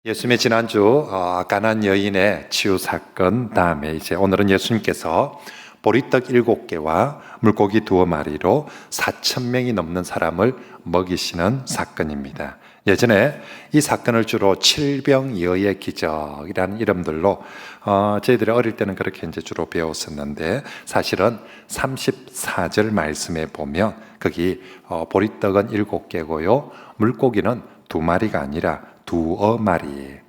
예수님의 지난주 가나안 여인의 치유 사건 다음에 이제 오늘은 예수님께서 보리떡 7개와 물고기 2마리로 4,000명이 넘는 사람을 먹이시는 사건입니다. 예전에 이 사건을 주로 칠병이어의 기적이라는 이름들로 저희들이 어릴 때는 그렇게 이제 주로 배웠었는데, 사실은 34절 말씀에 보면 거기 보리떡은 7개고요 물고기는 2마리가 아니라 2마리,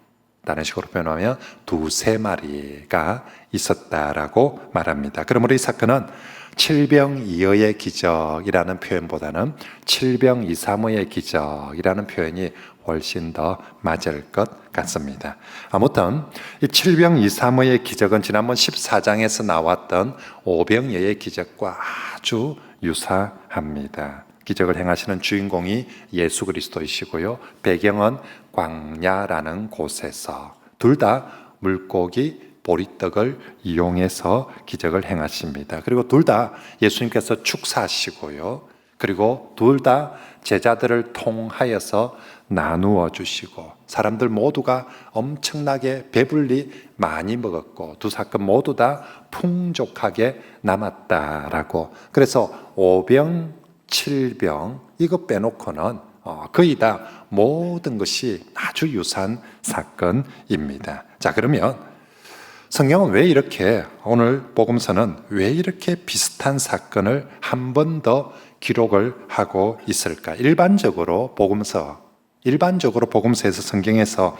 다른 식으로 표현하면 2-3마리가 있었다라고 말합니다. 그러므로 이 사건은 칠병이어의 기적이라는 표현보다는 칠병이사모의 기적이라는 표현이 훨씬 더 맞을 것 같습니다. 아무튼 이 칠병이사모의 기적은 지난번 14장에서 나왔던 오병이어의 기적과 아주 유사합니다. 기적을 행하시는 주인공이 예수 그리스도이시고요, 배경은 광야라는 곳에서 둘 다 물고기 보리떡을 이용해서 기적을 행하십니다. 그리고 둘 다 예수님께서 축사하시고요, 그리고 둘 다 제자들을 통하여서 나누어 주시고 사람들 모두가 엄청나게 배불리 많이 먹었고 두 사건 모두 다 풍족하게 남았다라고. 그래서 오병 7병 이거 빼놓고는 거의 다 모든 것이 아주 유사한 사건입니다. 자, 그러면 성경은 왜 이렇게, 오늘 복음서는 왜 이렇게 비슷한 사건을 한 번 더 기록을 하고 있을까? 일반적으로 복음서에서, 성경에서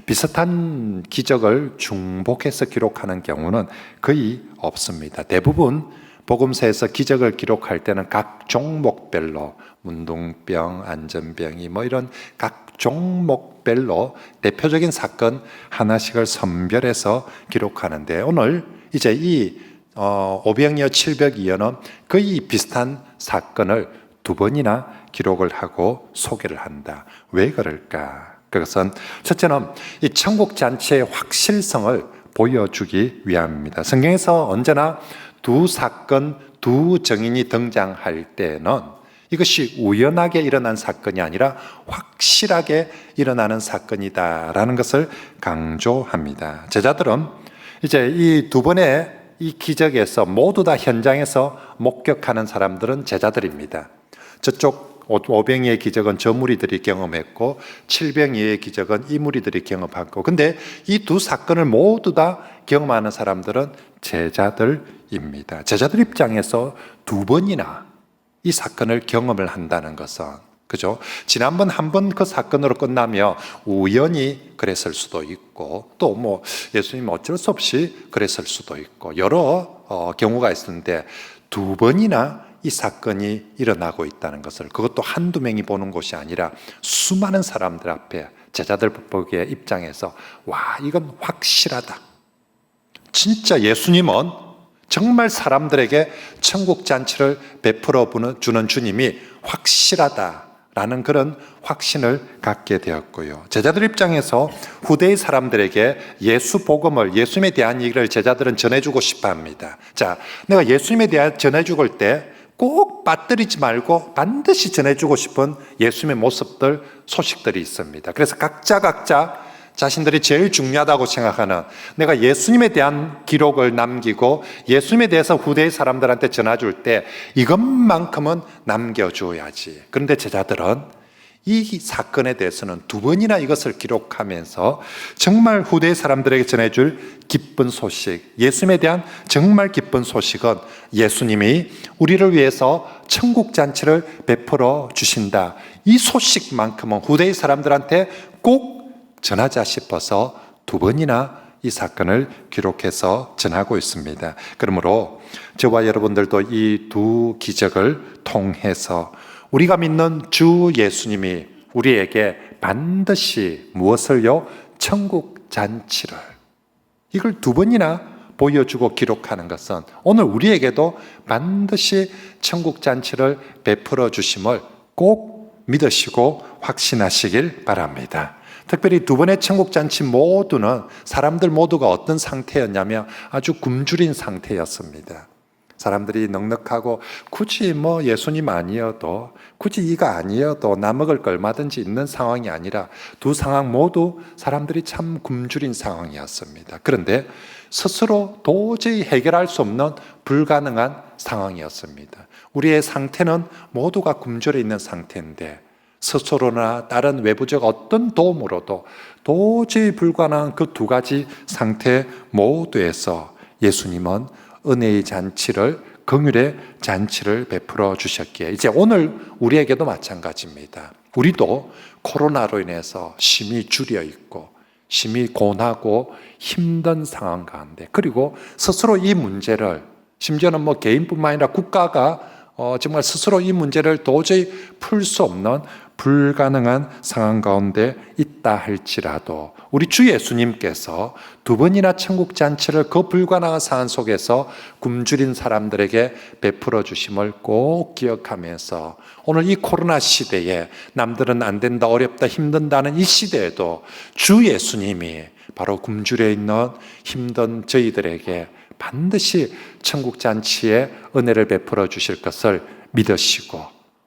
비슷한 기적을 중복해서 기록하는 경우는 거의 없습니다. 대부분 복음서에서 기적을 기록할 때는 각 종목별로, 문둥병, 안전병이 이런 각 종목별로 대표적인 사건 하나씩을 선별해서 기록하는데, 오늘 이제 이 오병이어 7병이어는 거의 비슷한 사건을 2번이나 기록을 하고 소개를 한다. 왜 그럴까? 그것은 첫째는 이 천국 잔치의 확실성을 보여주기 위함입니다. 성경에서 언제나 두 사건, 두 증인이 등장할 때는 이것이 우연하게 일어난 사건이 아니라 확실하게 일어나는 사건이다라는 것을 강조합니다. 제자들은 이제 이 2번의 이 기적에서 모두 다 현장에서 목격하는 사람들은 제자들입니다. 저쪽 오병이의 기적은 저 무리들이 경험했고, 칠병이의 기적은 이 무리들이 경험했고, 근데 이 두 사건을 모두 다 경험하는 사람들은 제자들입니다. 제자들 입장에서 2번이나 이 사건을 경험을 한다는 것은, 그죠? 지난번 한 번 그 사건으로 끝나며 우연히 그랬을 수도 있고, 또 예수님 어쩔 수 없이 그랬을 수도 있고, 여러 경우가 있었는데 2번이나 이 사건이 일어나고 있다는 것을, 그것도 한두 명이 보는 것이 아니라 수많은 사람들 앞에 제자들 보기의 입장에서, 와, 이건 확실하다. 진짜 예수님은 정말 사람들에게 천국 잔치를 베풀어 주는 주님이 확실하다라는 그런 확신을 갖게 되었고요. 제자들 입장에서 후대의 사람들에게 예수 복음을, 예수님에 대한 얘기를 제자들은 전해주고 싶어 합니다. 자, 내가 예수님에 대해 전해주고 때 꼭 빠뜨리지 말고 반드시 전해주고 싶은 예수님의 모습들, 소식들이 있습니다. 그래서 각자 자신들이 제일 중요하다고 생각하는, 내가 예수님에 대한 기록을 남기고 예수님에 대해서 후대의 사람들한테 전해줄 때 이것만큼은 남겨줘야지. 그런데 제자들은 이 사건에 대해서는 2번이나 이것을 기록하면서 정말 후대의 사람들에게 전해줄 기쁜 소식, 예수님에 대한 정말 기쁜 소식은 예수님이 우리를 위해서 천국 잔치를 베풀어 주신다, 이 소식만큼은 후대의 사람들한테 꼭 전하자 싶어서 2번이나 이 사건을 기록해서 전하고 있습니다. 그러므로 저와 여러분들도 이 두 기적을 통해서 우리가 믿는 주 예수님이 우리에게 반드시 무엇을요? 천국 잔치를, 이걸 2번이나 보여주고 기록하는 것은 오늘 우리에게도 반드시 천국 잔치를 베풀어 주심을 꼭 믿으시고 확신하시길 바랍니다. 특별히 2번의 천국잔치 모두는 사람들 모두가 어떤 상태였냐면 아주 굶주린 상태였습니다. 사람들이 넉넉하고 굳이 뭐 예수님 아니어도 굳이 이가 아니어도 나 먹을 거 얼마든지 있는 상황이 아니라 두 상황 모두 사람들이 참 굶주린 상황이었습니다. 그런데 스스로 도저히 해결할 수 없는 불가능한 상황이었습니다. 우리의 상태는 모두가 굶주려 있는 상태인데 스스로나 다른 외부적 어떤 도움으로도 도저히 불가능한 그 두 가지 상태 모두에서 예수님은 은혜의 잔치를, 긍휼의 잔치를 베풀어 주셨기에 이제 오늘 우리에게도 마찬가지입니다. 우리도 코로나로 인해서 심히 줄여 있고 심히 고나고 힘든 상황 가운데, 그리고 스스로 이 문제를, 심지어는 뭐 개인뿐만 아니라 국가가 정말 스스로 이 문제를 도저히 풀 수 없는 불가능한 상황 가운데 있다 할지라도 우리 주 예수님께서 두 번이나 천국 잔치를 그 불가능한 상황 속에서 굶주린 사람들에게 베풀어 주심을 꼭 기억하면서 오늘 이 코로나 시대에 남들은 안 된다, 어렵다, 힘든다는 이 시대에도 주 예수님이 바로 굶주려 있는 힘든 저희들에게 반드시 천국 잔치에 은혜를 베풀어 주실 것을 믿으시고,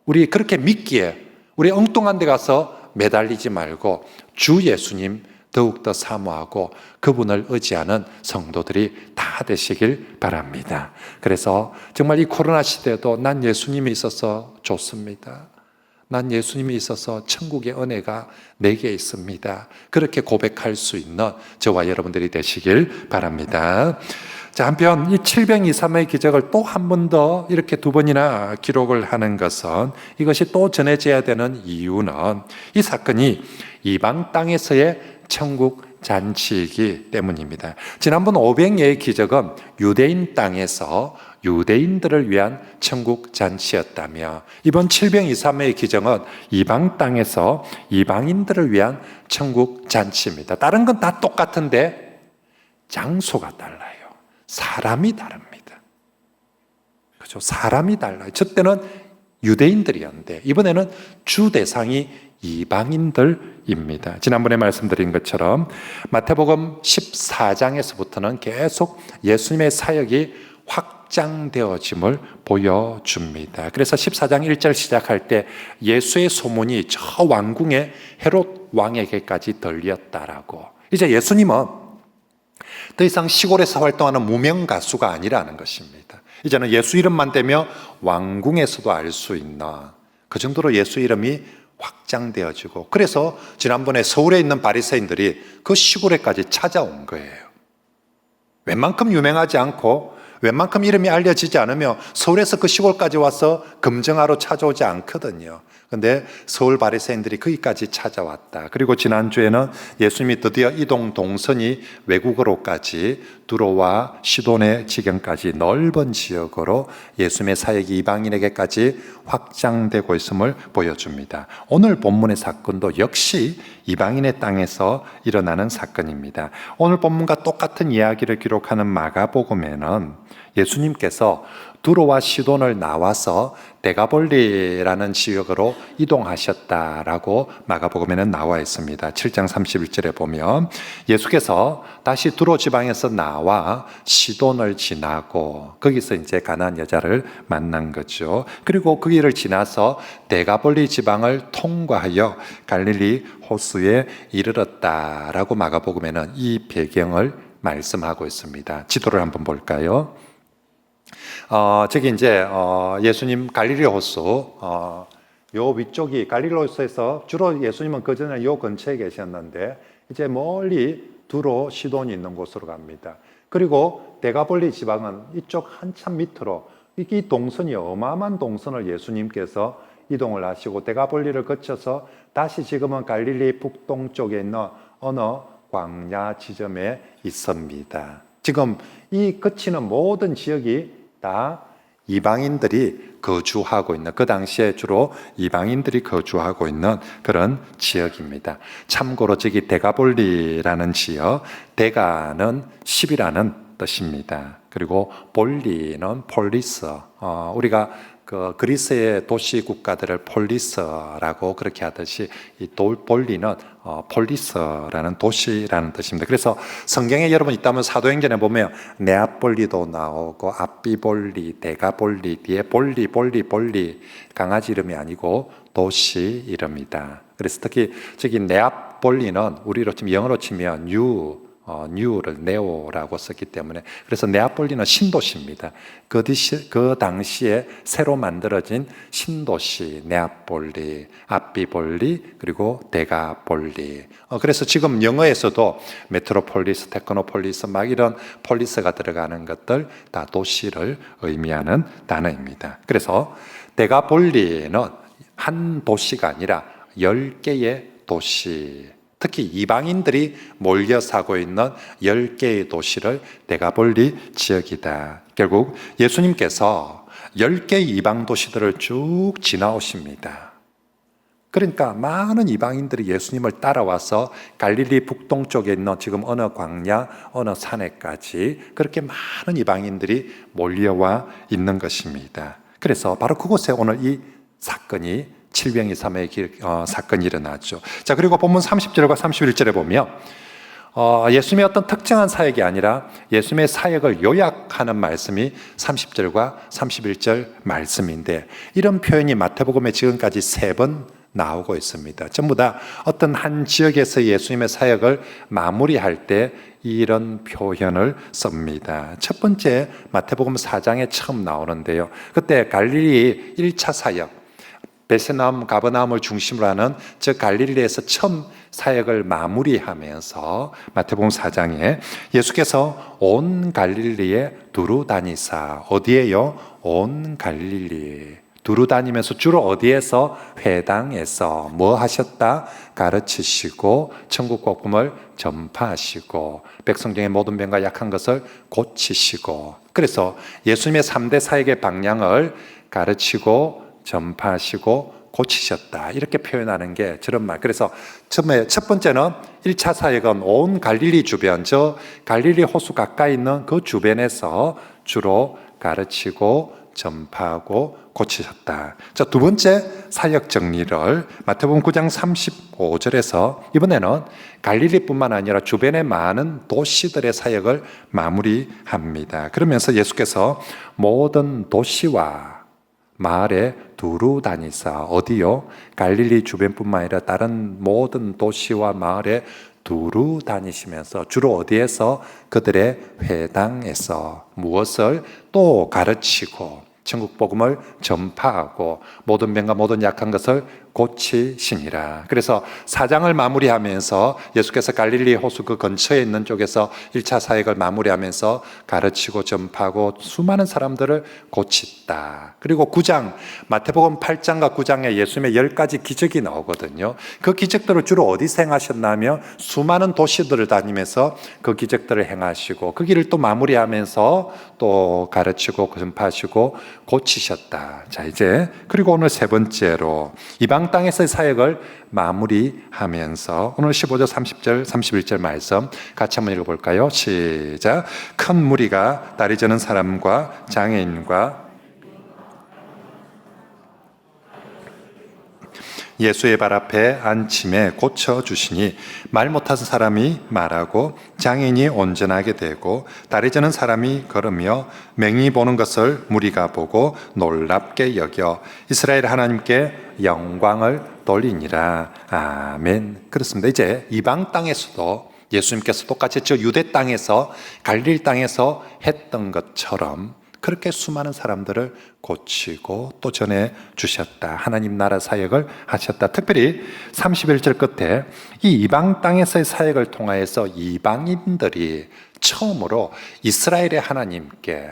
우리 그렇게 믿기에 우리 엉뚱한 데 가서 매달리지 말고 주 예수님 더욱더 사모하고 그분을 의지하는 성도들이 다 되시길 바랍니다. 그래서 정말 이 코로나 시대에도 난 예수님이 있어서 좋습니다. 난 예수님이 있어서 천국의 은혜가 내게 있습니다. 그렇게 고백할 수 있는 저와 여러분들이 되시길 바랍니다. 자, 한편 이 700-2-3의 기적을 또 한 번 더 이렇게 두 번이나 기록을 하는 것은, 이것이 또 전해져야 되는 이유는 이 사건이 이방 땅에서의 천국 잔치이기 때문입니다. 지난번 500예의 기적은 유대인 땅에서 유대인들을 위한 천국 잔치였다며, 이번 700-2-3의 기적은 이방 땅에서 이방인들을 위한 천국 잔치입니다. 다른 건 다 똑같은데 장소가 달라요. 사람이 다릅니다. 그렇죠? 사람이 달라요. 저 때는 유대인들이었는데 이번에는 주 대상이 이방인들입니다. 지난번에 말씀드린 것처럼 마태복음 14장에서부터는 계속 예수님의 사역이 확장되어짐을 보여줍니다. 그래서 14장 1절 시작할 때 예수의 소문이 저 왕궁의 헤롯 왕에게까지 들렸다라고. 이제 예수님은 더 이상 시골에서 활동하는 무명 가수가 아니라는 것입니다. 이제는 예수 이름만 대며 왕궁에서도 알 수 있는 그 정도로 예수 이름이 확장되어지고, 그래서 지난번에 서울에 있는 바리새인들이 그 시골에까지 찾아온 거예요. 웬만큼 유명하지 않고 웬만큼 이름이 알려지지 않으며 서울에서 그 시골까지 와서 검증하러 찾아오지 않거든요. 그런데 서울 바리새인들이 거기까지 찾아왔다. 그리고 지난주에는 예수님이 드디어 이동 동선이 외국으로까지 두로와 시돈의 지경까지 넓은 지역으로 예수님의 사역이 이방인에게까지 확장되고 있음을 보여줍니다. 오늘 본문의 사건도 역시 이방인의 땅에서 일어나는 사건입니다. 오늘 본문과 똑같은 이야기를 기록하는 마가복음에는 예수님께서 두로와 시돈을 나와서 데가볼리라는 지역으로 이동하셨다라고 마가복음에는 나와 있습니다. 7장 31절에 보면 예수께서 다시 두로 지방에서 나와 시돈을 지나고 거기서 이제 가나안 여자를 만난 거죠. 그리고 그 길을 지나서 데가볼리 지방을 통과하여 갈릴리 호수에 이르렀다라고 마가복음에는 이 배경을 말씀하고 있습니다. 지도를 한번 볼까요? 저기 이제 예수님 갈릴리 호수 요 위쪽이 갈릴리 호수에서 주로 예수님은 그 전에 요 근처에 계셨는데 이제 멀리 두로 시돈이 있는 곳으로 갑니다. 그리고 데가볼리 지방은 이쪽 한참 밑으로, 이 동선이 어마어마한 동선을 예수님께서 이동을 하시고 데가볼리를 거쳐서 다시 지금은 갈릴리 북동쪽에 있는 어느 광야 지점에 있습니다. 지금 이 거치는 모든 지역이 다 이방인들이 거주하고 있는, 그 당시에 주로 이방인들이 거주하고 있는 그런 지역입니다. 참고로 저기 데가볼리라는 지역, 데가는 10이라는 뜻입니다. 그리고 볼리는 폴리스, 우리가 그 그리스의 도시 국가들을 폴리스라고 그렇게 하듯이 이 볼리는 폴리스라는 도시라는 뜻입니다. 그래서 성경에 여러분 있다면 사도행전에 보면 네아폴리도 나오고 앞비볼리, 데가볼리, 뒤에 볼리 강아지 이름이 아니고 도시 이름이다. 그래서 특히 저기 네아폴리는 우리로 치면 영어로 치면 뉴를 네오라고 썼기 때문에 그래서 네아폴리는 신도시입니다. 그 당시에 새로 만들어진 신도시 네아폴리, 앞비볼리 그리고 데가볼리. 그래서 지금 영어에서도 메트로폴리스, 테크노폴리스 막 이런 폴리스가 들어가는 것들 다 도시를 의미하는 단어입니다. 그래서 데가볼리는 한 도시가 아니라 10개의 도시, 특히 이방인들이 몰려 사고 있는 10개의 도시를 데가볼리 지역이다. 결국 예수님께서 10개의 이방 도시들을 쭉 지나오십니다. 그러니까 많은 이방인들이 예수님을 따라와서 갈릴리 북동쪽에 있는 지금 어느 광야, 어느 산에까지 그렇게 많은 이방인들이 몰려와 있는 것입니다. 그래서 바로 그곳에 오늘 이 사건이 칠병이삼의 사건이 일어났죠. 자, 그리고 본문 30절과 31절에 보면 예수님의 어떤 특정한 사역이 아니라 예수님의 사역을 요약하는 말씀이 30절과 31절 말씀인데 이런 표현이 마태복음에 지금까지 3번 나오고 있습니다. 전부 다 어떤 한 지역에서 예수님의 사역을 마무리할 때 이런 표현을 씁니다. 첫 번째 마태복음 4장에 처음 나오는데요. 그때 갈릴리 1차 사역 베스나움, 가버나움을 중심으로 하는 저 갈릴리에서 처음 사역을 마무리하면서 마태복음 4장에 예수께서 온 갈릴리에 두루 다니사 어디에요? 온 갈릴리 두루 다니면서 주로 어디에서? 회당에서 뭐 하셨다? 가르치시고 천국 복음을 전파하시고 백성 중에 모든 병과 약한 것을 고치시고 그래서 예수님의 3대 사역의 방향을 가르치고 전파하시고 고치셨다 이렇게 표현하는 게 저런 말. 그래서 처음에 첫 번째는 1차 사역은 온 갈릴리 주변 저 갈릴리 호수 가까이 있는 그 주변에서 주로 가르치고 전파하고 고치셨다. 자, 두 번째 사역 정리를 마태복음 9장 35절에서 이번에는 갈릴리뿐만 아니라 주변의 많은 도시들의 사역을 마무리합니다. 그러면서 예수께서 모든 도시와 마을에 두루 다니사 어디요? 갈릴리 주변뿐만 아니라 다른 모든 도시와 마을에 두루 다니시면서 주로 어디에서? 그들의 회당에서 무엇을 또 가르치고 천국 복음을 전파하고 모든 병과 모든 약한 것을 고치시니라. 그래서 4장을 마무리하면서 예수께서 갈릴리 호수 그 근처에 있는 쪽에서 1차 사역을 마무리하면서 가르치고 전파하고 수많은 사람들을 고쳤다. 그리고 9장 마태복음 8장과 9장에 예수님의 10가지 기적이 나오거든요. 그 기적들을 주로 어디서 행하셨냐면 수많은 도시들을 다니면서 그 기적들을 행하시고 그 길을 또 마무리하면서 또 가르치고 전파하시고 고치셨다. 자, 이제 그리고 오늘 세 번째로 이방 땅에서의 사역을 마무리하면서 오늘 15절, 30절, 31절 말씀 같이 한번 읽어볼까요? 시작. 큰 무리가 다리 저는 사람과 장애인과 예수의 발 앞에 앉힘에 고쳐주시니 말 못하는 사람이 말하고 장애인이 온전하게 되고 다리 저는 사람이 걸으며 맹인이 보는 것을 무리가 보고 놀랍게 여겨 이스라엘 하나님께 영광을 돌리니라. 아멘. 그렇습니다. 이제 이방 땅에서도 예수님께서 똑같이 저 유대 땅에서 갈릴리 땅에서 했던 것처럼 그렇게 수많은 사람들을 고치고 또 전해 주셨다. 하나님 나라 사역을 하셨다. 특별히 31절 끝에 이 이방 땅에서의 사역을 통하여서 이방인들이 처음으로 이스라엘의 하나님께,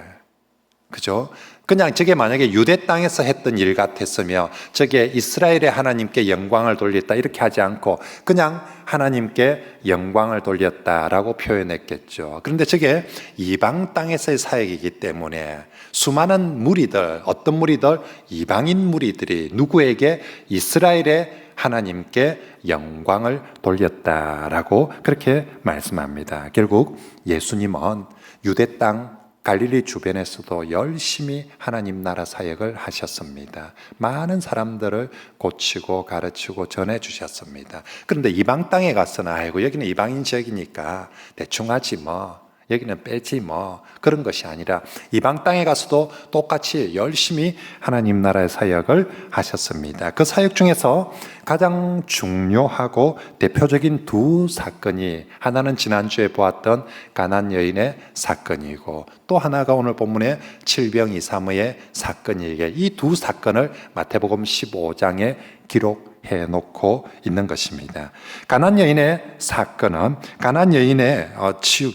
그죠? 그냥 저게 만약에 유대 땅에서 했던 일 같았으며 저게 이스라엘의 하나님께 영광을 돌렸다 이렇게 하지 않고 그냥 하나님께 영광을 돌렸다라고 표현했겠죠. 그런데 저게 이방 땅에서의 사역이기 때문에 수많은 무리들, 어떤 무리들? 이방인 무리들이 누구에게? 이스라엘의 하나님께 영광을 돌렸다라고 그렇게 말씀합니다. 결국 예수님은 유대 땅 갈릴리 주변에서도 열심히 하나님 나라 사역을 하셨습니다. 많은 사람들을 고치고 가르치고 전해주셨습니다. 그런데 이방 땅에 가서는 아이고 여기는 이방인 지역이니까 대충 하지 뭐, 여기는 빼지 뭐, 그런 것이 아니라 이방 땅에 가서도 똑같이 열심히 하나님 나라의 사역을 하셨습니다. 그 사역 중에서 가장 중요하고 대표적인 두 사건이, 하나는 지난주에 보았던 가나안 여인의 사건이고 또 하나가 오늘 본문의 칠병이사무의 사건이기에 이 두 사건을 마태복음 15장에 기록해 놓고 있는 것입니다. 가나안 여인의 사건은 가나안 여인의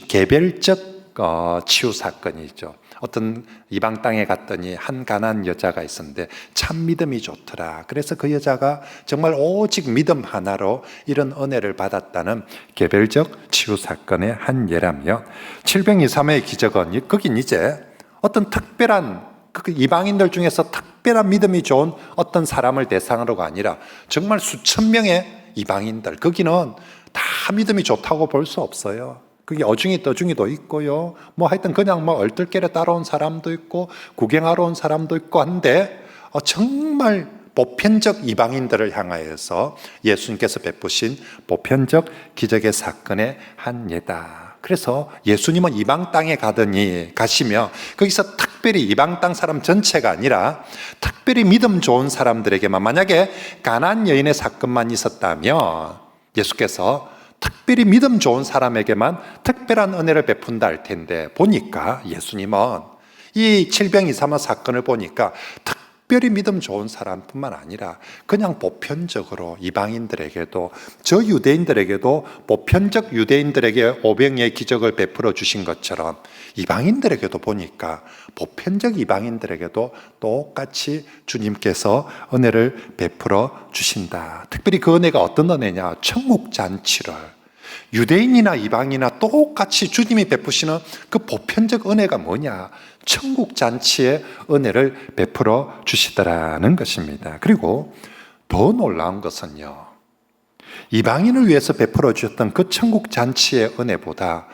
개별적 치유 사건이죠. 어떤 이방 땅에 갔더니 한 가나안 여자가 있었는데 참 믿음이 좋더라. 그래서 그 여자가 정말 오직 믿음 하나로 이런 은혜를 받았다는 개별적 치유 사건의 한 예라며, 칠병이사무의 기적은 거긴 이제 어떤 특별한 그 이방인들 중에서 특별한 믿음이 좋은 어떤 사람을 대상으로가 아니라 정말 수천 명의 이방인들, 거기는 다 믿음이 좋다고 볼 수 없어요. 그게 어중이 떠중이도 있고요. 뭐 하여튼 그냥 뭐 얼떨결에 따라온 사람도 있고 구경하러 온 사람도 있고 한데 정말 보편적 이방인들을 향하여서 예수님께서 베푸신 보편적 기적의 사건의 한 예다. 그래서 예수님은 이방 땅에 가시며 거기서 특별히 이방 땅 사람 전체가 아니라 특별히 믿음 좋은 사람들에게만, 만약에 가나안 여인의 사건만 있었다면 예수께서 특별히 믿음 좋은 사람에게만 특별한 은혜를 베푼다 할 텐데, 보니까 예수님은 이 칠병이사무 사건을 보니까 특별히 믿음 좋은 사람뿐만 아니라 그냥 보편적으로 이방인들에게도, 저 유대인들에게도 보편적 유대인들에게 오병이의 기적을 베풀어 주신 것처럼 이방인들에게도 보니까 보편적 이방인들에게도 똑같이 주님께서 은혜를 베풀어 주신다. 특별히 그 은혜가 어떤 은혜냐? 천국 잔치를 유대인이나 이방인이나 똑같이 주님이 베푸시는 그 보편적 은혜가 뭐냐? 천국 잔치의 은혜를 베풀어 주시더라는 것입니다. 그리고 더 놀라운 것은요, 이방인을 위해서 베풀어 주셨던 그 천국 잔치의 은혜보다,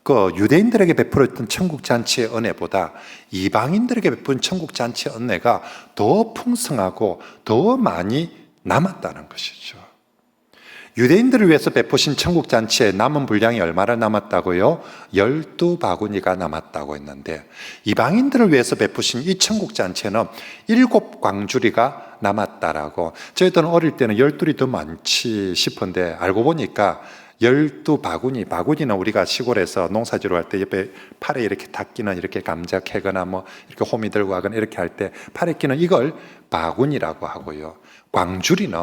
그 유대인들에게 베풀어 줬던 천국 잔치의 은혜보다 이방인들에게 베푼 천국 잔치의 은혜가 더 풍성하고 더 많이 남았다는 것이죠. 유대인들을 위해서 베푸신 천국 잔치에 남은 분량이 얼마나 남았다고요? 12바구니가 남았다고 했는데, 이방인들을 위해서 베푸신 이 천국 잔치에는 7광주리가 남았다라고. 저희들은 어릴 때는 12이 더 많지 싶은데 알고 보니까 12바구니, 바구니는 우리가 시골에서 농사지로 할 때 옆에 팔에 이렇게 다 끼는, 이렇게 감자 캐거나 뭐 이렇게 호미 들고 가거나 이렇게 할 때 팔에 끼는 이걸 바구니라고 하고요. 광주리는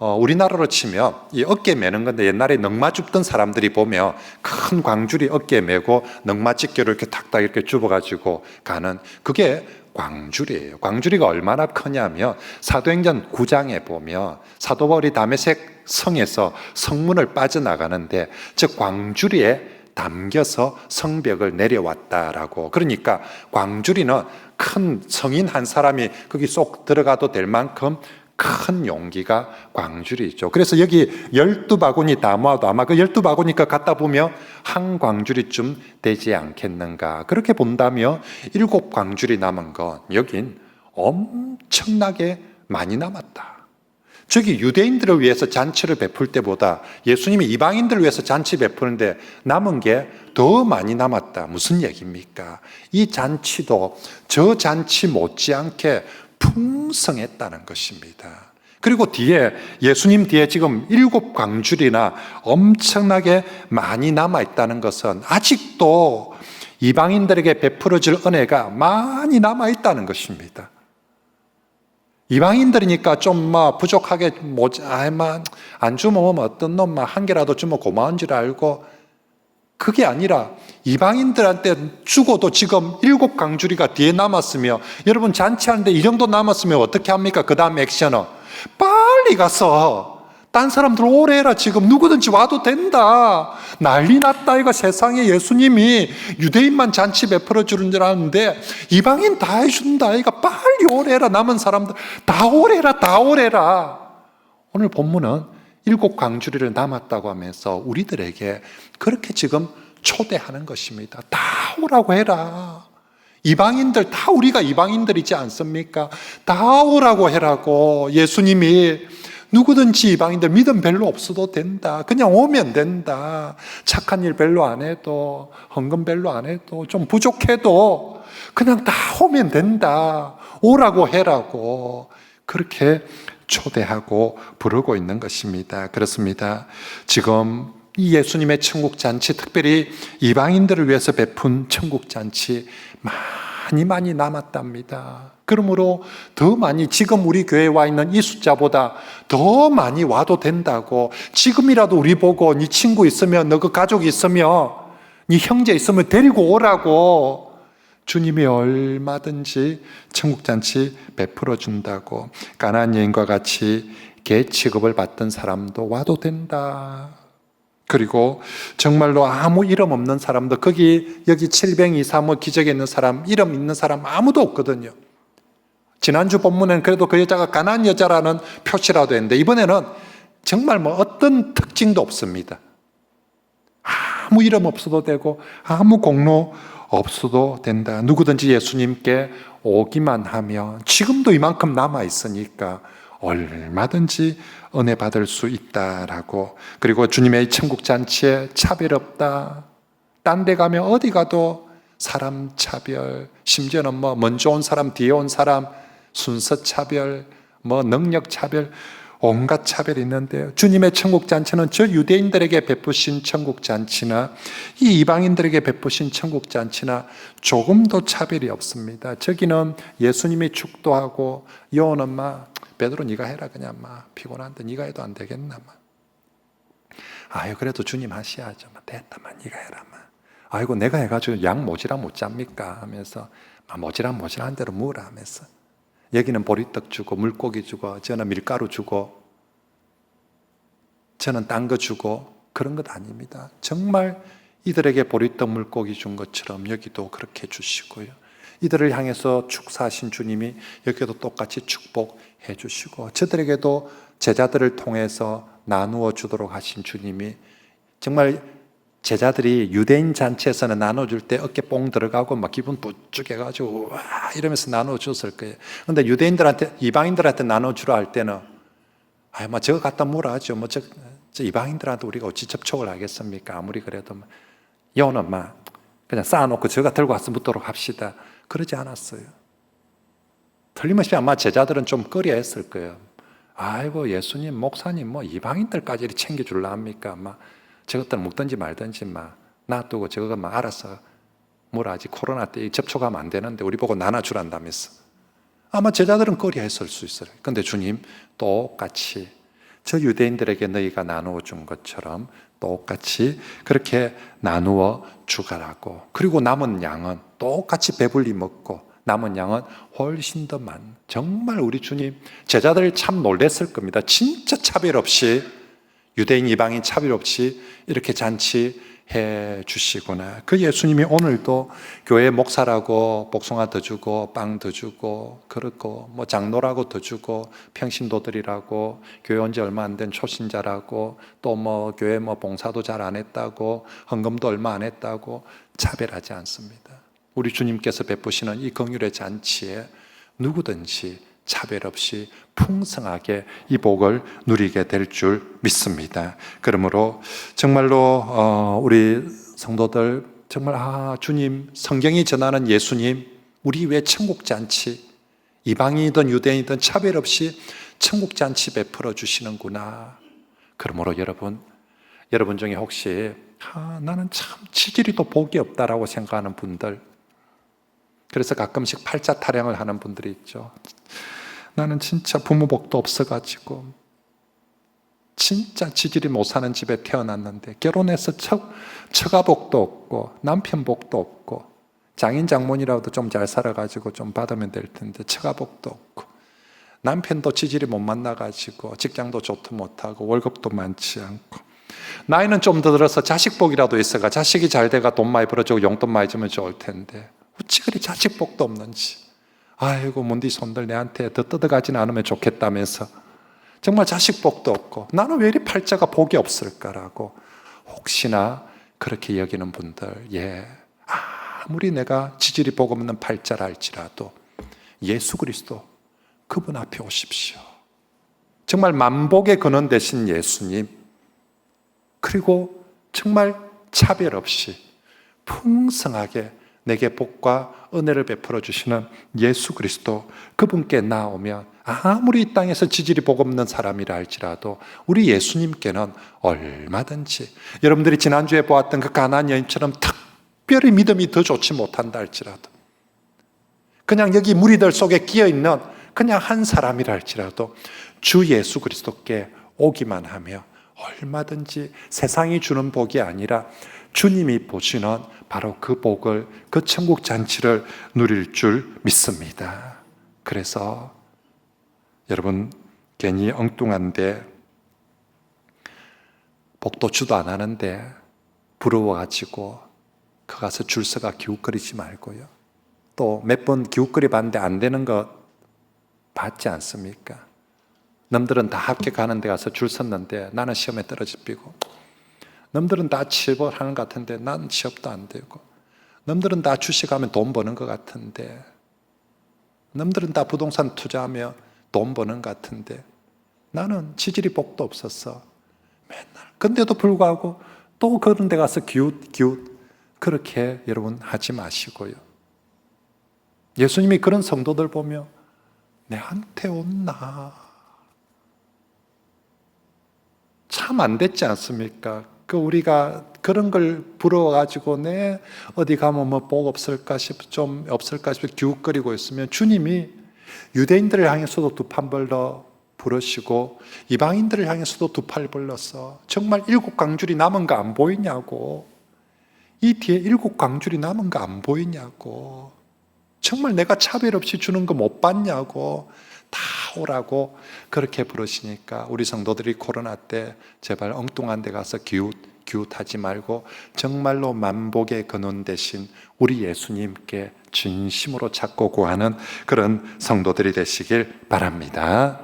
우리나라로 치면 이 어깨에 매는 건데, 옛날에 넝마 줍던 사람들이 보면 큰 광주리 어깨에 매고 넝마 집게로 이렇게 탁탁 이렇게 줍어가지고 가는, 그게 광주리예요. 광주리가 얼마나 크냐면 사도행전 9장에 보면 사도 바울이 다메섹 성에서 성문을 빠져나가는데 저 광주리에 담겨서 성벽을 내려왔다라고. 그러니까 광주리는 큰 성인 한 사람이 거기 쏙 들어가도 될 만큼 큰 용기가 광주리죠. 그래서 여기 12바구니 다 모아도 아마 그 12바구니가 갖다 보면 한 광주리쯤 되지 않겠는가. 그렇게 본다면 7광주리 남은 건 여긴 엄청나게 많이 남았다. 저기 유대인들을 위해서 잔치를 베풀 때보다 예수님이 이방인들을 위해서 잔치 베푸는데 남은 게 더 많이 남았다. 무슨 얘기입니까? 이 잔치도 저 잔치 못지않게 풍성했다는 것입니다. 그리고 뒤에, 예수님 뒤에 지금 7광주리나 엄청나게 많이 남아있다는 것은 아직도 이방인들에게 베풀어질 은혜가 많이 남아있다는 것입니다. 이방인들이니까 좀 부족하게 안 주면 어떤 놈 한 개라도 주면 고마운 줄 알고, 그게 아니라 이방인들한테 주고도 지금 7광주리가 뒤에 남았으며, 여러분 잔치하는데 이 정도 남았으면 어떻게 합니까? 그 다음 액션은 빨리 가서 딴 사람들 오래 해라. 지금 누구든지 와도 된다. 난리 났다. 이거 세상에 예수님이 유대인만 잔치 베풀어 주는 줄 아는데 이방인 다 해준다. 이거 빨리 오래 해라. 남은 사람들 다 오래 해라. 다 오래 해라. 오늘 본문은 7광주리를 남았다고 하면서 우리들에게 그렇게 지금 초대하는 것입니다. 다 오라고 해라. 이방인들 다 우리가 이방인들이지 않습니까? 다 오라고 해라고. 예수님이 누구든지 이방인들 믿음 별로 없어도 된다. 그냥 오면 된다. 착한 일 별로 안 해도, 헌금 별로 안 해도, 좀 부족해도 그냥 다 오면 된다. 오라고 해라고. 그렇게 초대하고 부르고 있는 것입니다. 그렇습니다. 지금 이 예수님의 천국잔치, 특별히 이방인들을 위해서 베푼 천국잔치 많이 남았답니다. 그러므로 더 많이, 지금 우리 교회에 와 있는 이 숫자보다 더 많이 와도 된다고. 지금이라도 우리 보고 네 친구 있으면, 너 그 가족 있으면, 네 형제 있으면 데리고 오라고. 주님이 얼마든지 천국잔치 베풀어 준다고. 가나안 여인과 같이 개 취급을 받던 사람도 와도 된다. 그리고 정말로 아무 이름 없는 사람도, 여기 723호 기적에 있는 사람, 이름 있는 사람 아무도 없거든요. 지난주 본문에는 그래도 그 여자가 가나안 여자라는 표시라도 했는데, 이번에는 정말 어떤 특징도 없습니다. 아무 이름 없어도 되고 아무 공로 없어도 된다. 누구든지 예수님께 오기만 하면, 지금도 이만큼 남아 있으니까 얼마든지 은혜 받을 수 있다라고. 그리고 주님의 천국잔치에 차별 없다. 딴 데 가면 어디 가도 사람 차별, 심지어는 먼저 온 사람, 뒤에 온 사람, 순서 차별, 능력 차별, 온갖 차별이 있는데요. 주님의 천국잔치는 저 유대인들에게 베푸신 천국잔치나 이 이방인들에게 베푸신 천국잔치나 조금도 차별이 없습니다. 저기는 예수님이 축도하고, 요는 베드로 네가 해라, 그냥 피곤한데 네가 해도 안 되겠나. 아유, 그래도 주님 하셔야죠. 됐다만 네가 해라. 아이고, 내가 해가지고 양 모지라 못 잡니까 하면서 모질한 대로 먹으라 하면서, 여기는 보리떡 주고 물고기 주고, 저는 밀가루 주고, 저는 딴 거 주고, 그런 것 아닙니다. 정말 이들에게 보리떡 물고기 준 것처럼 여기도 그렇게 주시고요. 이들을 향해서 축사하신 주님이 여기도 똑같이 축복해 주시고, 저들에게도 제자들을 통해서 나누어 주도록 하신 주님이, 정말 제자들이 유대인 잔치에서는 나눠줄 때 어깨 뽕 들어가고 기분 부쩍해가지고 와 이러면서 나눠줬을 거예요. 근데 유대인들한테, 이방인들한테 나눠주라 할 때는 저거 갖다 뭐라 하죠. 저 이방인들한테 우리가 어찌 접촉을 하겠습니까? 아무리 그래도 여는 그냥 쌓아놓고 저가 들고 와서 묻도록 합시다. 그러지 않았어요. 틀림없이 아마 제자들은 좀 꺼려 했을 거예요. 아이고, 예수님, 목사님 이방인들까지 챙겨줄라 합니까? 저것들 먹든지 말든지 놔두고 저거 알아서 뭐라 하지, 코로나 때 접촉하면 안 되는데 우리 보고 나눠주란다면서 아마 제자들은 꺼려 했을 수 있어요. 그런데 주님 똑같이 저 유대인들에게 너희가 나누어 준 것처럼 똑같이 그렇게 나누어 주가라고. 그리고 남은 양은 똑같이 배불리 먹고, 남은 양은 훨씬 더 정말 우리 주님, 제자들 참 놀랬을 겁니다. 진짜 차별 없이, 유대인 이방인 차별 없이 이렇게 잔치해 주시구나. 그 예수님이 오늘도 교회 목사라고 복숭아 더 주고 빵 더 주고, 그렇고 장로라고 더 주고, 평신도들이라고, 교회 온 지 얼마 안 된 초신자라고, 또 교회 봉사도 잘 안 했다고, 헌금도 얼마 안 했다고 차별하지 않습니다. 우리 주님께서 베푸시는 이 긍휼의 잔치에 누구든지 차별 없이 풍성하게 이 복을 누리게 될 줄 믿습니다. 그러므로 정말로 우리 성도들 정말 주님, 성경이 전하는 예수님, 우리 왜 천국잔치, 이방인이든 유대인이든 차별 없이 천국잔치 베풀어 주시는구나. 그러므로 여러분 중에 혹시 나는 참 치질이도 복이 없다라고 생각하는 분들, 그래서 가끔씩 팔자 타령을 하는 분들이 있죠. 나는 진짜 부모 복도 없어가지고 진짜 지질이 못 사는 집에 태어났는데, 결혼해서 처가 복도 없고 남편 복도 없고, 장인 장모님이라도 좀 잘 살아가지고 좀 받으면 될 텐데 처가 복도 없고, 남편도 지질이 못 만나가지고 직장도 좋도 못하고 월급도 많지 않고, 나이는 좀 더 들어서 자식 복이라도 있어가 자식이 잘 돼가 돈 많이 벌어주고 용돈 많이 주면 좋을 텐데 어찌 그리 자식 복도 없는지. 아이고, 문디 손들 내한테 더 뜯어가지는 않으면 좋겠다면서 정말 자식 복도 없고, 나는 왜 이리 팔자가 복이 없을까라고 혹시나 그렇게 여기는 분들, 아무리 내가 지질이 복음없는 팔자라 할지라도 예수 그리스도 그분 앞에 오십시오. 정말 만복의 근원 되신 예수님, 그리고 정말 차별 없이 풍성하게 내게 복과 은혜를 베풀어 주시는 예수 그리스도, 그분께 나오면 아무리 이 땅에서 지질이 복없는 사람이라 할지라도 우리 예수님께는 얼마든지, 여러분들이 지난주에 보았던 그 가나안 여인처럼 특별히 믿음이 더 좋지 못한다 할지라도, 그냥 여기 무리들 속에 끼어있는 그냥 한 사람이라 할지라도 주 예수 그리스도께 오기만 하며 얼마든지 세상이 주는 복이 아니라 주님이 보시는 바로 그 복을, 그 천국 잔치를 누릴 줄 믿습니다. 그래서 여러분, 괜히 엉뚱한데 복도 주도 안 하는데 부러워가지고 그 가서 줄 서가 기웃거리지 말고요. 또 몇 번 기웃거리 봤는데 안 되는 거 봤지 않습니까? 남들은 다 합격하는 데 가서 줄 섰는데 나는 시험에 떨어지고, 남들은 다 취업하는 것 같은데 난 취업도 안 되고, 남들은 다 주식하면 돈 버는 것 같은데, 남들은 다 부동산 투자하며 돈 버는 것 같은데 나는 지질이 복도 없었어. 맨날. 근데도 불구하고 또 그런 데 가서 기웃 그렇게 여러분 하지 마시고요. 예수님이 그런 성도들 보며 내한테 온나 참 안 됐지 않습니까? 우리가 그런 걸 부러워가지고 내 어디 가면 뭐 복 없을까 좀 없을까 싶어 기웃거리고 있으면 주님이 유대인들을 향해서도 두 판 벌러 부르시고 이방인들을 향해서도 두 팔 벌렸어. 정말 7광줄이 남은 거 안 보이냐고. 이 뒤에 7광줄이 남은 거 안 보이냐고. 정말 내가 차별 없이 주는 거 못 봤냐고. 다 오라고 그렇게 부르시니까 우리 성도들이 코로나 때 제발 엉뚱한 데 가서 기웃하지 말고 정말로 만복의 근원 되신 우리 예수님께 진심으로 찾고 구하는 그런 성도들이 되시길 바랍니다.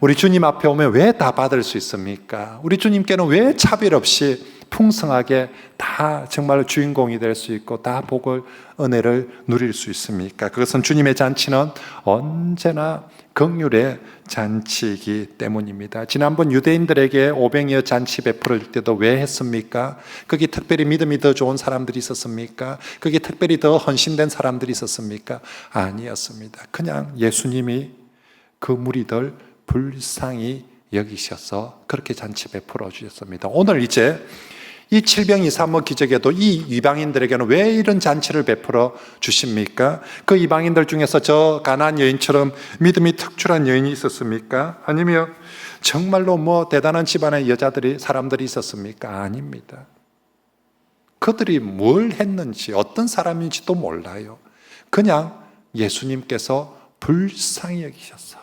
우리 주님 앞에 오면 왜 다 받을 수 있습니까? 우리 주님께는 왜 차별 없이 풍성하게 다 정말 주인공이 될 수 있고 다 복을, 은혜를 누릴 수 있습니까? 그것은 주님의 잔치는 언제나 긍휼의 잔치이기 때문입니다. 지난번 유대인들에게 오병이어 잔치 베풀어 줄 때도 왜 했습니까? 거기 특별히 믿음이 더 좋은 사람들이 있었습니까? 거기 특별히 더 헌신된 사람들이 있었습니까? 아니었습니다. 그냥 예수님이 그 무리들 불쌍히 여기셔서 그렇게 잔치 베풀어 주셨습니다. 오늘 이제 이 칠병이사모 기적에도 이 이방인들에게는 왜 이런 잔치를 베풀어 주십니까? 그 이방인들 중에서 저 가나안 여인처럼 믿음이 특출한 여인이 있었습니까? 아니면 정말로 뭐 대단한 집안의 사람들이 있었습니까? 아닙니다. 그들이 뭘 했는지 어떤 사람인지도 몰라요. 그냥 예수님께서 불쌍히 여기셔서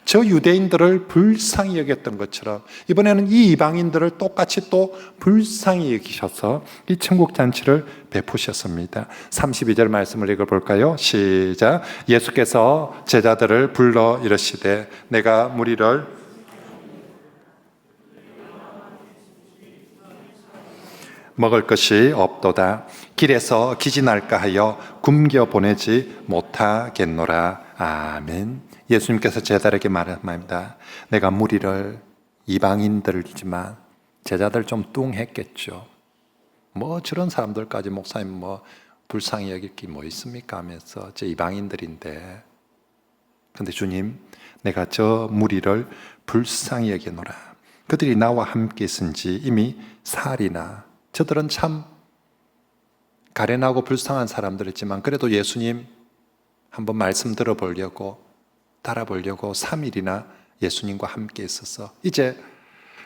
저 유대인들을 불쌍히 여겼던 것처럼 이번에는 이 이방인들을 똑같이 또 불쌍히 여기셔서 이 천국 잔치를 베푸셨습니다. 32절 말씀을 읽어볼까요? 시작. 예수께서 제자들을 불러 이르시되 내가 무리를 먹을 것이 없도다. 길에서 기진할까 하여 굶겨 보내지 못하겠노라. 아멘. 예수님께서 제자들에게 말합니다. 내가 무리를, 이방인들이지만 제자들 좀 뚱했겠죠. 뭐 저런 사람들까지 목사님 뭐 불쌍히 여길 게 뭐 있습니까 하면서 제 이방인들인데, 근데 주님 내가 저 무리를 불쌍히 여기노라. 그들이 나와 함께 있은지 이미 사흘이나. 저들은 참 가련하고 불쌍한 사람들이지만 그래도 예수님 한번 말씀 들어보려고 따라보려고 3일이나 예수님과 함께 있어서 이제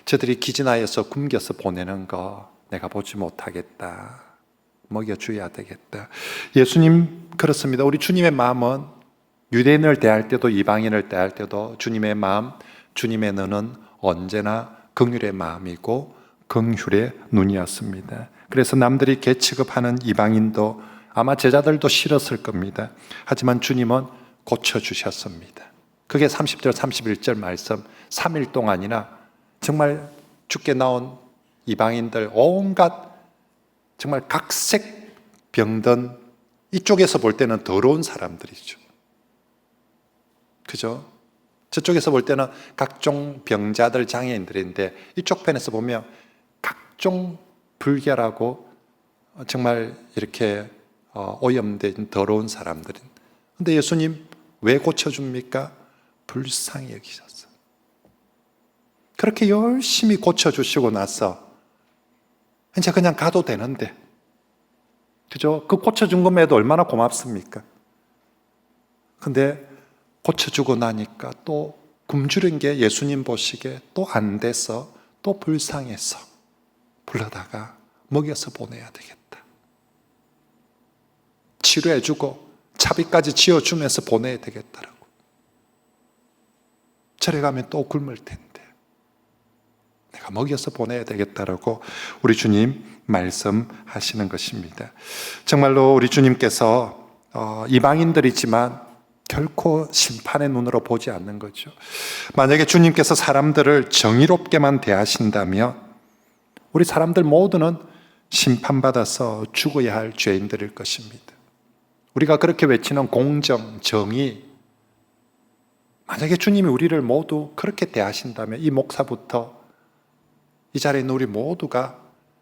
저들이 기진하여서 굶겨서 보내는 거 내가 보지 못하겠다. 먹여줘야 되겠다. 예수님 그렇습니다. 우리 주님의 마음은 유대인을 대할 때도 이방인을 대할 때도 주님의 마음, 주님의 눈은 언제나 긍휼의 마음이고 긍휼의 눈이었습니다. 그래서 남들이 개취급하는 이방인도 아마 제자들도 싫었을 겁니다. 하지만 주님은 고쳐주셨습니다. 그게 30절 31절 말씀 3일 동안이나 정말 죽게 나온 이방인들 온갖 정말 각색 병든 이쪽에서 볼 때는 더러운 사람들이죠. 그죠? 저쪽에서 볼 때는 각종 병자들, 장애인들인데 이쪽 편에서 보면 각종 불결하고 정말 이렇게 오염된 더러운 사람들인. 근데 예수님 왜 고쳐줍니까? 불쌍히 여기셨어요. 그렇게 열심히 고쳐주시고 나서 이제 그냥 가도 되는데, 그죠? 그 고쳐준 것에도 얼마나 고맙습니까? 근데 고쳐주고 나니까 또 굶주린 게 예수님 보시기에 또 안 돼서 또 불쌍해서 불러다가 먹여서 보내야 되겠다. 치료해주고 차비까지 지어주면서 보내야 되겠다라고. 저래 가면 또 굶을 텐데 내가 먹여서 보내야 되겠다라고 우리 주님 말씀하시는 것입니다. 정말로 우리 주님께서 이방인들이지만 결코 심판의 눈으로 보지 않는 거죠. 만약에 주님께서 사람들을 정의롭게만 대하신다면 우리 사람들 모두는 심판받아서 죽어야 할 죄인들일 것입니다. 우리가 그렇게 외치는 공정, 정의, 만약에 주님이 우리를 모두 그렇게 대하신다면 이 목사부터 이 자리에 있는 우리 모두가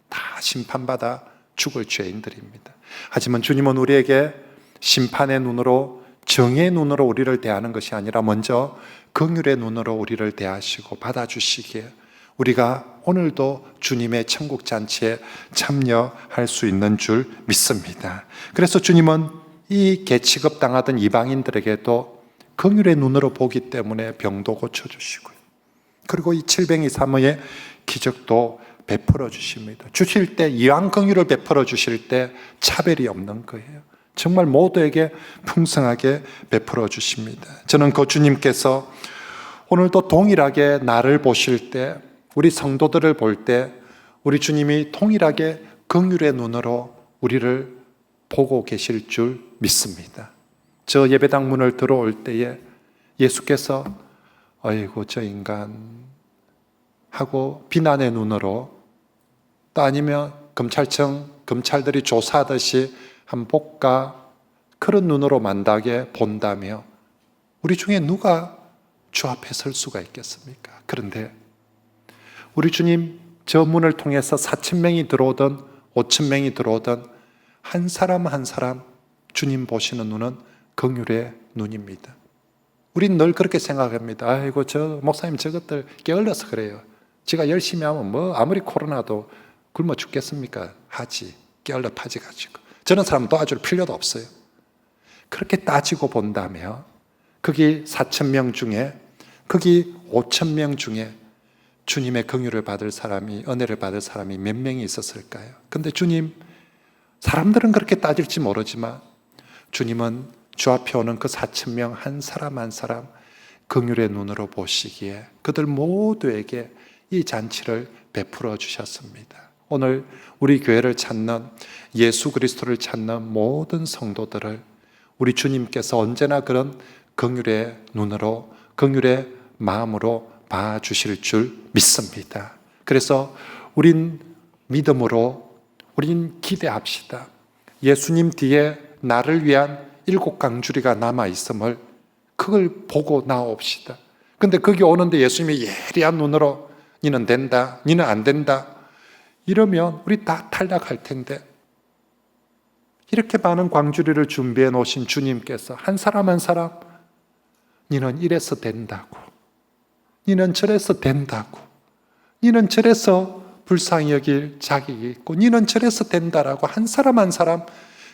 다 심판받아 죽을 죄인들입니다. 하지만 주님은 우리에게 심판의 눈으로, 정의 눈으로 우리를 대하는 것이 아니라 먼저 긍휼의 눈으로 우리를 대하시고 받아주시기에 우리가 오늘도 주님의 천국 잔치에 참여할 수 있는 줄 믿습니다. 그래서 주님은 이 개취급 당하던 이방인들에게도 긍휼의 눈으로 보기 때문에 병도 고쳐주시고요. 그리고 이 칠뱅이 사모의 기적도 베풀어 주십니다. 주실 때, 이왕 긍휼을 베풀어 주실 때 차별이 없는 거예요. 정말 모두에게 풍성하게 베풀어 주십니다. 저는 그 주님께서 오늘도 동일하게 나를 보실 때, 우리 성도들을 볼 때 우리 주님이 동일하게 긍휼의 눈으로 우리를 보고 계실 줄 믿습니다. 저 예배당 문을 들어올 때에 예수께서 아이고 저 인간 하고 비난의 눈으로, 또 아니면 검찰들이 조사하듯이 한 볼까, 그런 눈으로 만다게 본다며 우리 중에 누가 주 앞에 설 수가 있겠습니까? 그런데 우리 주님 저 문을 통해서 4,000명이 들어오든 5,000명이 들어오든 한 사람 한 사람 주님 보시는 눈은 긍휼의 눈입니다. 우린 늘 그렇게 생각합니다. 아이고 저 목사님 저것들 게을러서 그래요. 지가 열심히 하면 뭐 아무리 코로나도 굶어 죽겠습니까? 하지. 게을러 파지 가지고. 저런 사람 도와줄 필요도 없어요. 그렇게 따지고 본다면 거기 4,000명 중에, 거기 5,000명 중에 주님의 긍휼을 받을 사람이, 은혜를 받을 사람이 몇 명이 있었을까요? 근데 주님, 사람들은 그렇게 따질지 모르지만 주님은 주 앞에 오는 그 4,000명 한 사람 한 사람 긍휼의 눈으로 보시기에 그들 모두에게 이 잔치를 베풀어 주셨습니다. 오늘 우리 교회를 찾는, 예수 그리스도를 찾는 모든 성도들을 우리 주님께서 언제나 그런 긍휼의 눈으로, 긍휼의 마음으로 봐주실 줄 믿습니다. 그래서 우린 믿음으로, 우린 기대합시다. 예수님 뒤에 나를 위한 7강주리가 남아있음을, 그걸 보고 나옵시다. 근데 거기 오는데 예수님이 예리한 눈으로 니는 된다, 니는 안 된다 이러면 우리 다 탈락할 텐데, 이렇게 많은 광주리를 준비해 놓으신 주님께서 한 사람 한 사람 니는 이래서 된다고, 니는 저래서 된다고, 니는 저래서 불쌍히 여길 자격이 있고, 니는 저래서 된다라고 한 사람 한 사람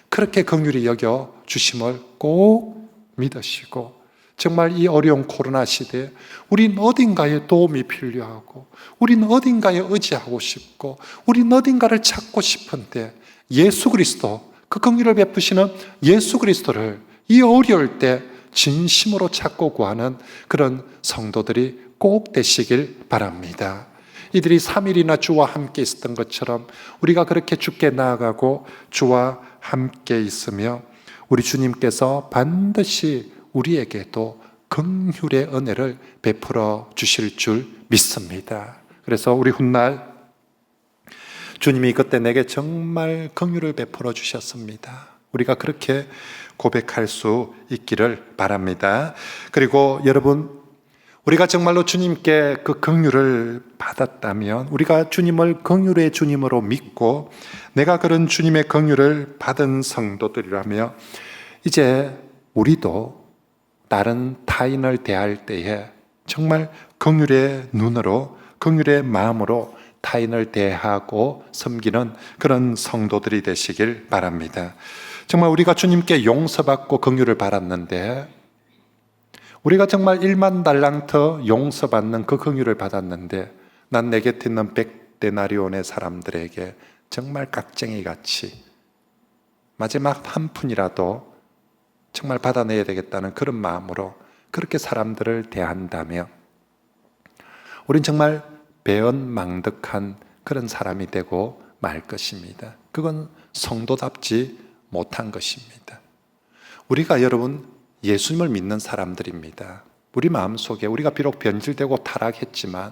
그렇게 긍휼히 여겨 주심을 꼭 믿으시고, 정말 이 어려운 코로나 시대에 우린 어딘가에 도움이 필요하고, 우린 어딘가에 의지하고 싶고, 우린 어딘가를 찾고 싶은데 예수 그리스도, 그 긍휼을 베푸시는 예수 그리스도를 이 어려울 때 진심으로 찾고 구하는 그런 성도들이 꼭 되시길 바랍니다. 이들이 3일이나 주와 함께 있었던 것처럼 우리가 그렇게 주께 나아가고 주와 함께 있으며 우리 주님께서 반드시 우리에게도 긍휼의 은혜를 베풀어 주실 줄 믿습니다. 그래서 우리 훗날 주님이 그때 내게 정말 긍휼을 베풀어 주셨습니다. 우리가 그렇게 고백할 수 있기를 바랍니다. 그리고 여러분, 우리가 정말로 주님께 그 긍휼을 받았다면, 우리가 주님을 긍휼의 주님으로 믿고 내가 그런 주님의 긍휼을 받은 성도들이라며, 이제 우리도 다른 타인을 대할 때에 정말 긍휼의 눈으로, 긍휼의 마음으로 타인을 대하고 섬기는 그런 성도들이 되시길 바랍니다. 정말 우리가 주님께 용서받고 긍휼을 받았는데, 우리가 정말 1만 달란트 용서받는 그 긍휼을 받았는데, 난 내 곁에 있는 100데나리온의 사람들에게 정말 깍쟁이같이 마지막 한 푼이라도 정말 받아내야 되겠다는 그런 마음으로 그렇게 사람들을 대한다며, 우린 정말 배은망덕한 그런 사람이 되고 말 것입니다. 그건 성도답지 못한 것입니다. 우리가 여러분 예수님을 믿는 사람들입니다. 우리 마음속에 우리가 비록 변질되고 타락했지만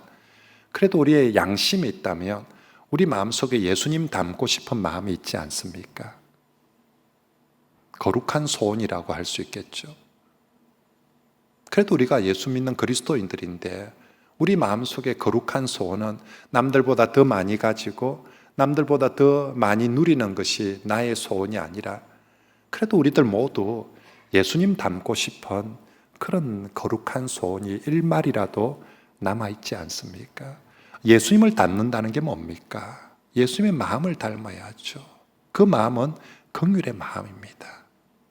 그래도 우리의 양심이 있다면 우리 마음속에 예수님 닮고 싶은 마음이 있지 않습니까? 거룩한 소원이라고 할 수 있겠죠. 그래도 우리가 예수 믿는 그리스도인들인데, 우리 마음속에 거룩한 소원은 남들보다 더 많이 가지고 남들보다 더 많이 누리는 것이 나의 소원이 아니라, 그래도 우리들 모두 예수님 닮고 싶은 그런 거룩한 소원이 일말이라도 남아있지 않습니까? 예수님을 닮는다는 게 뭡니까? 예수님의 마음을 닮아야죠. 그 마음은 긍휼의 마음입니다.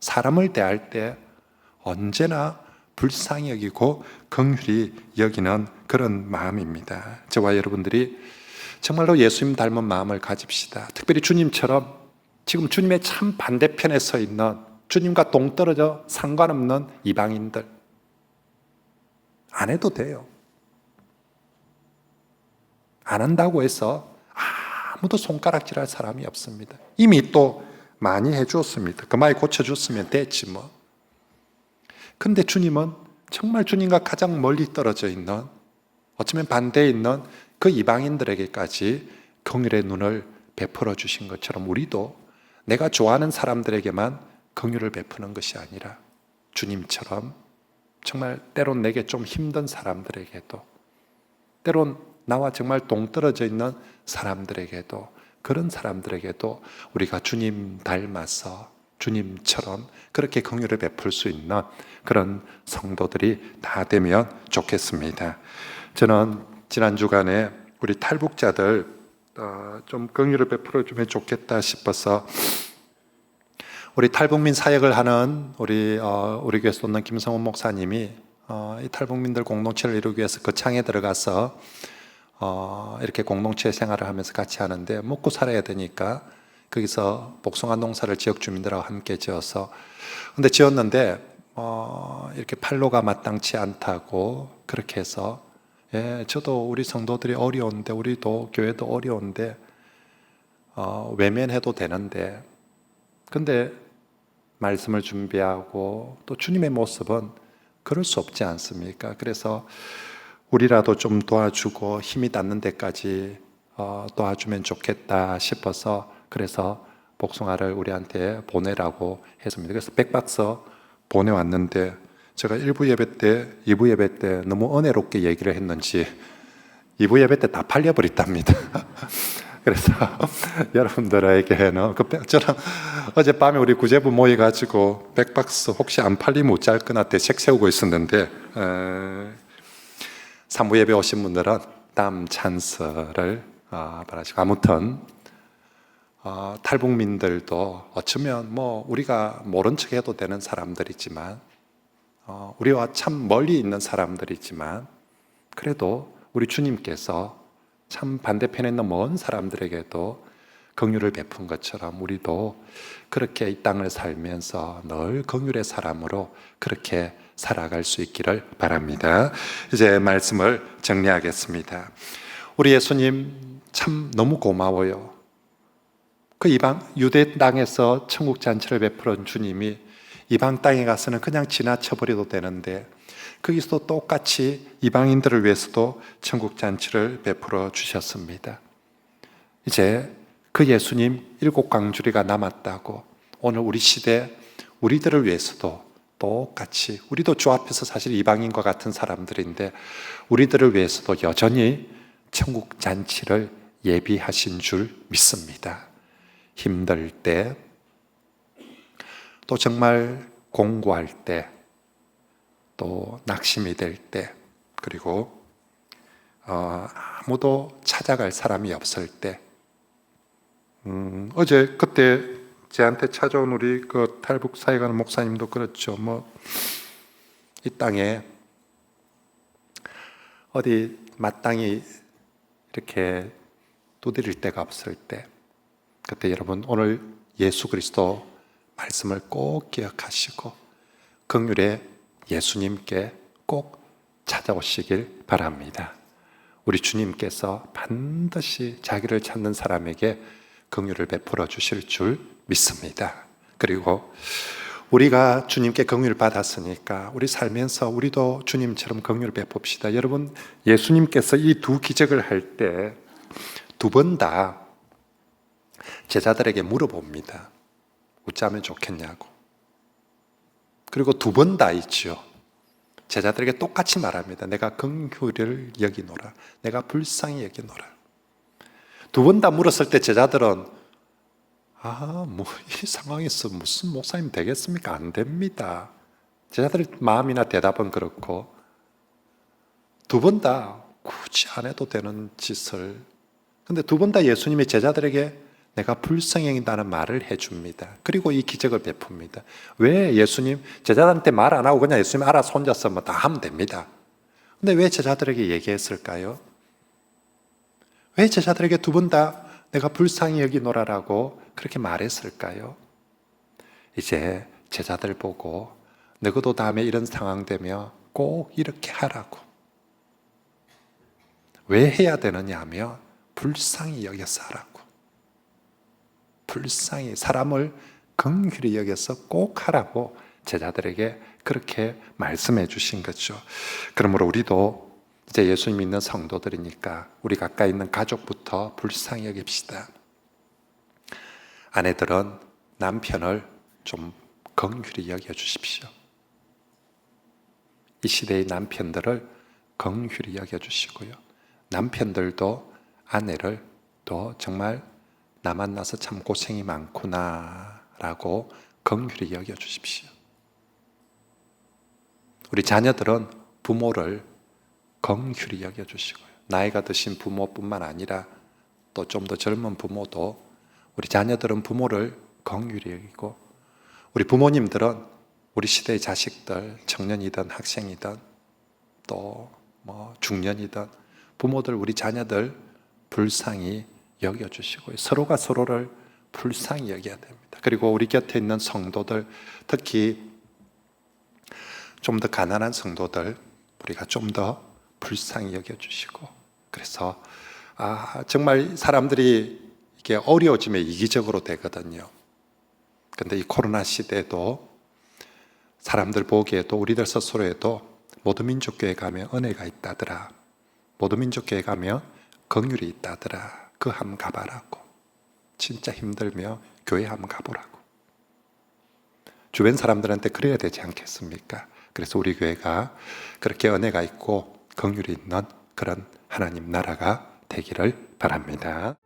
사람을 대할 때 언제나 불쌍히 여기고 긍휼히 여기는 그런 마음입니다. 저와 여러분들이 정말로 예수님 닮은 마음을 가집시다. 특별히 주님처럼 지금 주님의 참 반대편에 서 있는, 주님과 동떨어져 상관없는 이방인들, 안 해도 돼요. 안 한다고 해서 아무도 손가락질할 사람이 없습니다. 이미 또 많이 해주었습니다. 그 말 고쳐줬으면 됐지 뭐. 근데 주님은 정말 주님과 가장 멀리 떨어져 있는, 어쩌면 반대에 있는 그 이방인들에게까지 긍휼의 눈을 베풀어 주신 것처럼, 우리도 내가 좋아하는 사람들에게만 긍휼을 베푸는 것이 아니라 주님처럼 정말 때론 내게 좀 힘든 사람들에게도, 때론 나와 정말 동떨어져 있는 사람들에게도, 그런 사람들에게도 우리가 주님 닮아서 주님처럼 그렇게 긍휼을 베풀 수 있는 그런 성도들이 다 되면 좋겠습니다. 저는 지난 주간에 우리 탈북자들 좀 긍휼을 베풀어 주면 좋겠다 싶어서, 우리 탈북민 사역을 하는 우리 교회 쏟는 김성훈 목사님이 이 탈북민들 공동체를 이루기 위해서 거창에 들어가서 이렇게 공동체 생활을 하면서 같이 하는데, 먹고 살아야 되니까 거기서 복숭아 농사를 지역 주민들하고 함께 지어서, 근데 지었는데 이렇게 판로가 마땅치 않다고 그렇게 해서, 저도 우리 성도들이 어려운데, 우리도 교회도 어려운데 외면해도 되는데, 근데 말씀을 준비하고 또 주님의 모습은 그럴 수 없지 않습니까? 그래서 우리라도 좀 도와주고 힘이 닿는 데까지 도와주면 좋겠다 싶어서, 그래서 복숭아를 우리한테 보내라고 했습니다. 그래서 100박스 보내왔는데, 제가 1부 예배 때, 2부 예배 때 너무 은혜롭게 얘기를 했는지 2부 예배 때 다 팔려버렸답니다. 그래서 여러분들에게는 저는 어젯밤에 우리 구제부 모여가지고 100박스 혹시 안 팔리면 어찌할 거나 대책 세우고 있었는데, 3부 예배 오신 분들은 다음 찬스를 바라시고, 아무튼 탈북민들도 어쩌면 뭐 우리가 모른 척 해도 되는 사람들이지만, 우리와 참 멀리 있는 사람들이지만, 그래도 우리 주님께서 참 반대편에 있는 먼 사람들에게도 긍휼을 베푼 것처럼 우리도 그렇게 이 땅을 살면서 늘 긍휼의 사람으로 그렇게 살아갈 수 있기를 바랍니다. 이제 말씀을 정리하겠습니다. 우리 예수님 참 너무 고마워요. 그 이방 유대 땅에서 천국 잔치를 베풀은 주님이 이방 땅에 가서는 그냥 지나쳐버려도 되는데, 거기서도 똑같이 이방인들을 위해서도 천국 잔치를 베풀어 주셨습니다. 이제 그 예수님 7 강주리가 남았다고, 오늘 우리 시대 우리들을 위해서도 똑같이, 우리도 주 앞에서 사실 이방인과 같은 사람들인데 우리들을 위해서도 여전히 천국 잔치를 예비하신 줄 믿습니다. 힘들 때, 또 정말 공고할 때, 또 낙심이 될 때, 그리고 아무도 찾아갈 사람이 없을 때, 어제 그때 제한테 찾아온 우리 그 탈북 사회 가는 목사님도 그렇죠. 이 땅에 어디 마땅히 이렇게 두드릴 데가 없을 때, 그때 여러분 오늘 예수 그리스도 말씀을 꼭 기억하시고 긍휼의 예수님께 꼭 찾아오시길 바랍니다. 우리 주님께서 반드시 자기를 찾는 사람에게 긍휼을 베풀어 주실 줄 믿습니다. 그리고 우리가 주님께 긍휼을 받았으니까 우리 살면서 우리도 주님처럼 긍휼을 베풉시다. 여러분, 예수님께서 이 두 기적을 할 때 두 번 다 제자들에게 물어봅니다. 어쩌면 좋겠냐고. 그리고 두 번 다 있죠. 제자들에게 똑같이 말합니다. 내가 긍휼을 여기노라. 내가 불쌍히 여기노라. 두 번 다 물었을 때 제자들은 이 상황에서 무슨 목사님 되겠습니까? 안 됩니다. 제자들의 마음이나 대답은 그렇고 두 번 다 굳이 안 해도 되는 짓을, 근데 두 번 다 예수님이 제자들에게 내가 불쌍히 여긴다는 말을 해줍니다. 그리고 이 기적을 베풉니다. 왜 예수님 제자들한테 말 안 하고 그냥 예수님 알아서 혼자서 다 하면 됩니다. 근데 왜 제자들에게 얘기했을까요? 왜 제자들에게 두 번 다 내가 불쌍히 여기노라라고 그렇게 말했을까요? 이제 제자들 보고 너희도 다음에 이런 상황 되면 꼭 이렇게 하라고. 왜 해야 되느냐 하면 불쌍히 여겨서 하라고. 불쌍히, 사람을 긍휼히 여겨서 꼭 하라고 제자들에게 그렇게 말씀해 주신 거죠. 그러므로 우리도 이제 예수님 믿는 성도들이니까 우리 가까이 있는 가족부터 불쌍히 여깁시다. 아내들은 남편을 좀 긍휼히 여겨 주십시오. 이 시대의 남편들을 긍휼히 여겨 주시고요. 남편들도 아내를 또 정말 나 만나서 참 고생이 많구나 라고 긍휼히 여겨 주십시오. 우리 자녀들은 부모를 긍휼히 여겨 주시고요. 나이가 드신 부모뿐만 아니라 또 좀 더 젊은 부모도, 우리 자녀들은 부모를 긍휼히 여기고, 우리 부모님들은 우리 시대의 자식들, 청년이든 학생이든 또 중년이든 부모들, 우리 자녀들 불쌍히 여겨주시고요. 서로가 서로를 불쌍히 여겨야 됩니다. 그리고 우리 곁에 있는 성도들, 특히 좀 더 가난한 성도들, 우리가 좀 더 불쌍히 여겨주시고, 그래서 정말 사람들이 이게 어려워지면 이기적으로 되거든요. 근데 이 코로나 시대에도 사람들 보기에도 우리들 스스로에도 모두민족교회 가면 은혜가 있다더라, 모두민족교회 가면 긍휼이 있다더라, 그 한번 가봐라고. 진짜 힘들면 교회 한번 가보라고. 주변 사람들한테 그래야 되지 않겠습니까? 그래서 우리 교회가 그렇게 은혜가 있고 긍휼이 있는 그런 하나님 나라가 되기를 바랍니다.